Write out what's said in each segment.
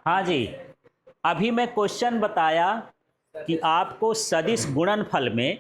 हाँ जी, अभी मैं क्वेश्चन बताया कि आपको सदिश गुणनफल में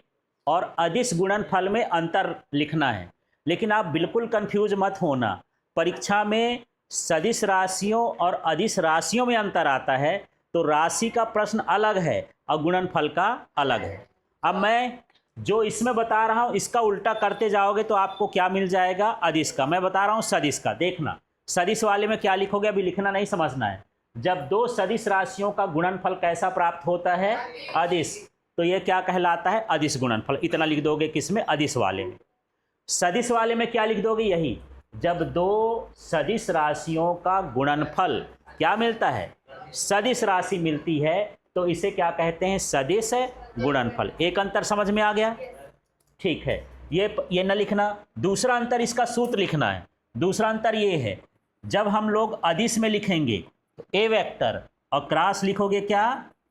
और अदिश गुणनफल में अंतर लिखना है, लेकिन आप बिल्कुल कंफ्यूज मत होना। परीक्षा में सदिश राशियों और अदिश राशियों में अंतर आता है, तो राशि का प्रश्न अलग है और गुणनफल का अलग है। अब मैं जो इसमें बता रहा हूँ इसका उल्टा करते जाओगे तो आपको क्या मिल जाएगा, अदिश का। मैं बता रहा हूँ सदिश का, देखना सदिश वाले में क्या लिखोगे, अभी लिखना नहीं, समझना है। जब दो सदिश राशियों का गुणनफल कैसा प्राप्त होता है, अदिश, तो ये क्या कहलाता है, अदिश गुणनफल। इतना लिख दोगे किसमें, अदिश वाले में। सदिश वाले में क्या लिख दोगे, यही, जब दो सदिश राशियों का गुणनफल क्या मिलता है, सदिश राशि मिलती है, तो इसे क्या कहते हैं, सदिश गुणनफल। एक अंतर समझ में आ गया, ठीक है। ये न लिखना। दूसरा अंतर, इसका सूत्र लिखना है। दूसरा अंतर ये है, जब हम लोग अदिश में लिखेंगे तो ए वेक्टर और क्रॉस लिखोगे क्या,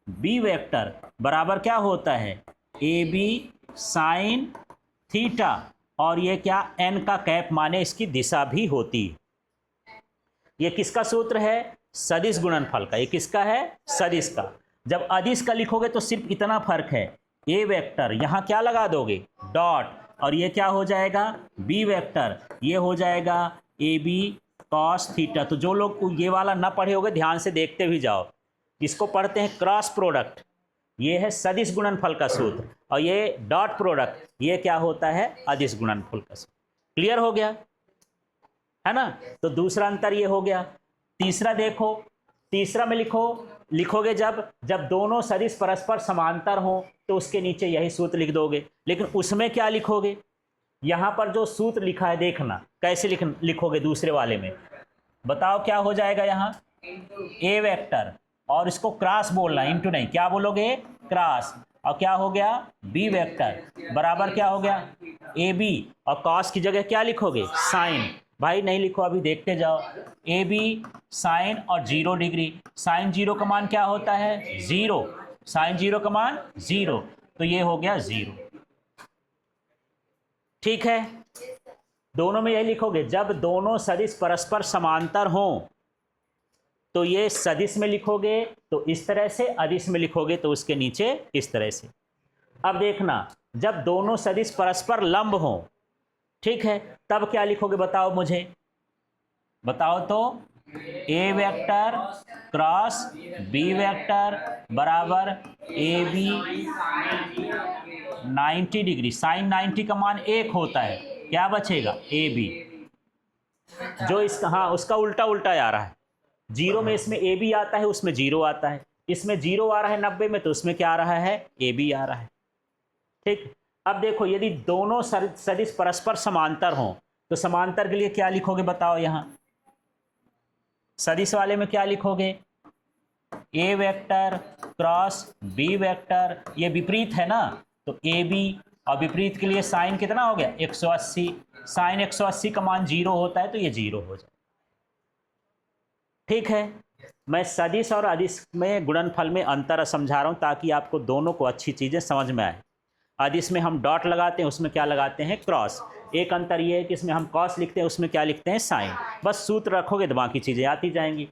बी वेक्टर, बराबर क्या होता है, ए बी साइन थीटा, और ये क्या, एन का कैप माने इसकी दिशा भी होती है। ये किसका सूत्र है, सदिश गुणनफल का। ये किसका है, सदिश का। जब अदिश का लिखोगे तो सिर्फ इतना फर्क है, ए वेक्टर यहाँ क्या लगा दोगे, डॉट, और ये क्या हो जाएगा, बी वेक्टर, ये हो जाएगा ए बी कॉस थीटा। तो जो लोग ये वाला ना पढ़े होगे ध्यान से देखते भी जाओ, इसको पढ़ते हैं क्रॉस प्रोडक्ट, ये है सदिश गुणनफल का सूत्र, और ये डॉट प्रोडक्ट, ये क्या होता है, अदिश गुणनफल का सूत्र। क्लियर हो गया है ना। तो दूसरा अंतर ये हो गया। तीसरा देखो, तीसरा में लिखोगे जब दोनों सदिश परस्पर समांतर हो तो उसके नीचे यही सूत्र लिख दोगे। लेकिन उसमें क्या लिखोगे, यहां पर जो सूत्र लिखा है देखना कैसे लिखोगे। दूसरे वाले में बताओ क्या हो जाएगा, यहाँ ए वेक्टर, और इसको क्रॉस बोलना, इंटू नहीं, क्या बोलोगे, क्रॉस, और क्या हो गया, बी वेक्टर, बराबर क्या हो गया, ए बी, और कॉस की जगह क्या लिखोगे, साइन। भाई नहीं लिखो, अभी देखते जाओ, ए बी साइन और 0 डिग्री। साइन 0 का मान क्या होता है, 0, साइन 0 का मान 0, तो ये हो गया 0। ठीक है, दोनों में यही लिखोगे, जब दोनों सदिश परस्पर समांतर हों तो ये सदिश में लिखोगे तो इस तरह से, अदिश में लिखोगे तो उसके नीचे इस तरह से। अब देखना, जब दोनों सदिश परस्पर लंब हों, ठीक है, तब क्या लिखोगे, बताओ मुझे, बताओ तो, ए वेक्टर क्रॉस बी वेक्टर बराबर ए बी 90 डिग्री। साइन 90 का मान 1 होता है, क्या बचेगा, ए बी, जो इसका, हाँ उसका उल्टा उल्टा आ रहा है, 0 में इसमें ए बी आता है, उसमें 0 आता है, इसमें 0 आ रहा है 90 में, तो उसमें क्या आ रहा है, ए बी आ रहा है। ठीक, अब देखो, यदि दोनों सदिश परस्पर समांतर हों तो समांतर के लिए क्या लिखोगे, बताओ, यहां सदिश वाले में क्या लिखोगे, A vector cross B vector, ये विपरीत है ना, तो ए बी, और विपरीत के लिए साइन कितना हो गया, 180, साइन 180 का मान 0 होता है, तो ये 0 हो जाए। ठीक है, मैं सदिश और अदिश में गुणनफल में अंतर समझा रहा हूं ताकि आपको दोनों को अच्छी चीजें समझ में आए। अदिश में हम डॉट लगाते हैं, उसमें क्या लगाते हैं, क्रॉस। एक अंतर ये है कि इसमें हम कॉस लिखते हैं, उसमें क्या लिखते हैं, साइन। बस सूत्र रखोगे तो बाकी चीजें आती जाएंगी।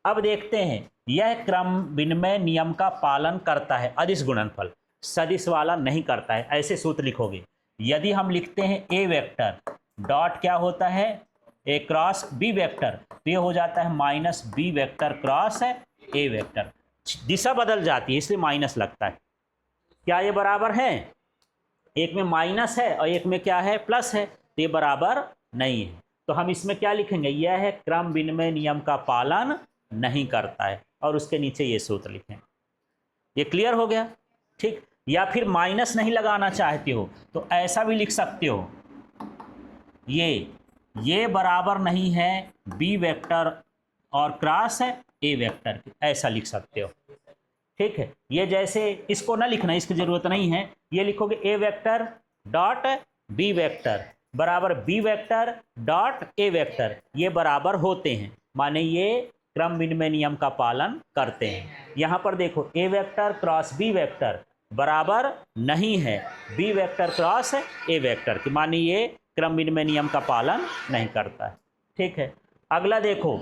अब देखते हैं, यह क्रम विनिमय नियम का पालन करता है, अदिश गुणनफल, सदिश वाला नहीं करता है। ऐसे सूत्र लिखोगे, यदि हम लिखते हैं ए वेक्टर डॉट क्या होता है, ए क्रॉस बी वेक्टर, तो ये हो जाता है माइनस बी वेक्टर क्रॉस है ए वेक्टर। दिशा बदल जाती है इसलिए माइनस लगता है। क्या ये बराबर है, एक में माइनस है और एक में क्या है, प्लस है, तो ये बराबर नहीं है। तो हम इसमें क्या लिखेंगे, यह है क्रम विनिमय नियम का पालन नहीं करता है, और उसके नीचे ये सूत्र लिखें। ये क्लियर हो गया, ठीक। या फिर माइनस नहीं लगाना चाहते हो तो ऐसा भी लिख सकते हो, ये बराबर नहीं है बी वेक्टर और क्रॉस है ए वेक्टर, ऐसा लिख सकते हो। ठीक है, ये जैसे इसको ना लिखना, इसकी जरूरत नहीं है, ये लिखोगे A vector dot B vector बराबर B vector dot A vector, ये बराबर होते हैं, माने ये क्रम विनिमय नियम का पालन करते हैं। यहां पर देखो, A vector cross B vector बराबर नहीं है B vector cross A vector की, माने ये क्रम विनिमय नियम का पालन नहीं करता है। ठीक है, अगला देखो,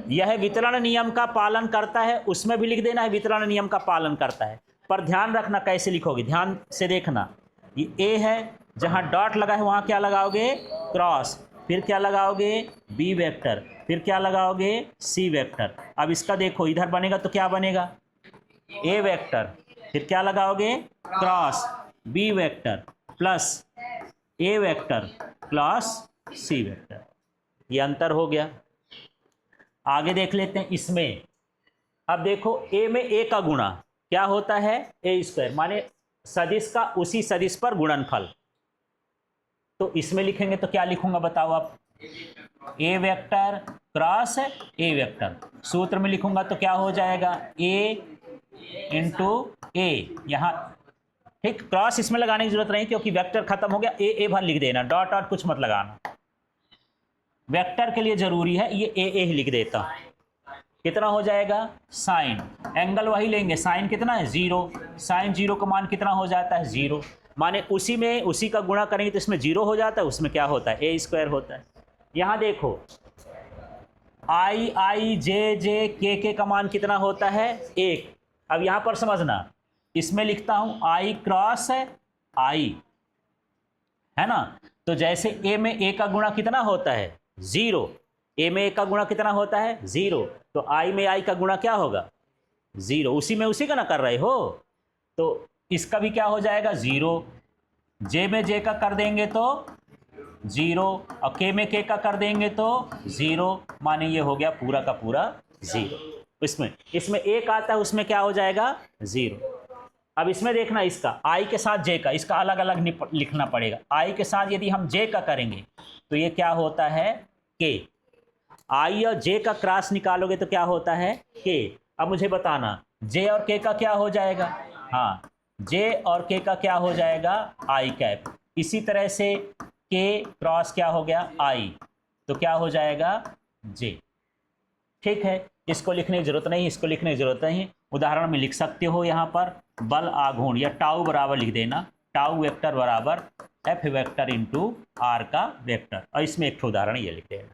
यह वितरण नियम का पालन करता है, उसमें भी लिख देना है वितरण नियम का पालन करता है। पर ध्यान रखना कैसे लिखोगे, ध्यान से देखना। ये ए है, जहाँ डॉट लगा है वहाँ क्या लगाओगे, क्रॉस, फिर क्या लगाओगे, बी वेक्टर, फिर क्या लगाओगे, सी वेक्टर। अब इसका देखो, इधर बनेगा तो क्या बनेगा, ए वेक्टर, फिर क्या लगाओगे, क्रॉस बी वेक्टर प्लस ए वेक्टर प्लस सी वेक्टर। ये अंतर हो गया। आगे देख लेते हैं इसमें। अब देखो ए में ए का गुणा क्या होता है, ए स्क्वायर, माने सदिश का उसी सदिश पर गुणनफल। तो इसमें लिखेंगे तो क्या लिखूंगा बताओ आप, ए वेक्टर क्रॉस ए वेक्टर। सूत्र में लिखूंगा तो क्या हो जाएगा, ए इंटू ए, यहाँ ठीक, क्रॉस इसमें लगाने की जरूरत नहीं क्योंकि वेक्टर खत्म हो गया, ए भर लिख देना, डॉट डॉट कुछ मत लगाना, वेक्टर के लिए जरूरी है, ये ए ही लिख देता। कितना हो जाएगा, साइन, एंगल वही लेंगे, साइन कितना है, 0, साइन 0 का मान कितना हो जाता है, 0, माने उसी में उसी का गुणा करेंगे तो इसमें 0 हो जाता है, उसमें क्या होता है, ए स्क्वायर होता है। यहाँ देखो आई जे जे के का मान कितना होता है, 1। अब यहाँ पर समझना, इसमें लिखता हूँ आई क्रॉस आई, है ना। तो जैसे ए में ए का गुणा कितना होता है, 0, ए में ए का गुणा कितना होता है, 0, तो आई में आई का गुणा क्या होगा, 0, उसी में उसी का ना कर रहे हो, तो इसका भी क्या हो जाएगा, 0, जे में जे का कर देंगे तो 0, और के में के का कर देंगे तो 0, माने ये हो गया पूरा का पूरा 0। इसमें एक आता है, उसमें क्या हो जाएगा, 0। अब इसमें देखना, इसका आई के साथ जे का, इसका अलग अलग लिखना पड़ेगा। आई के साथ यदि हम जे का करेंगे तो ये क्या होता है, के। आई और जे का क्रॉस निकालोगे तो क्या होता है, के। अब मुझे बताना जे और के का क्या हो जाएगा, हाँ, जे और के का क्या हो जाएगा, आई कैप। इसी तरह से के क्रॉस क्या हो गया, आई, तो क्या हो जाएगा, जे। ठीक है, इसको लिखने की जरूरत नहीं, इसको लिखने की जरूरत नहीं, उदाहरण में लिख सकते हो। यहाँ पर बल आघूर्ण या टाउ बराबर लिख देना, टाउ वेक्टर बराबर एफ वेक्टर इंटू आर का वेक्टर, और इसमें एक उदाहरण ये लिख देना।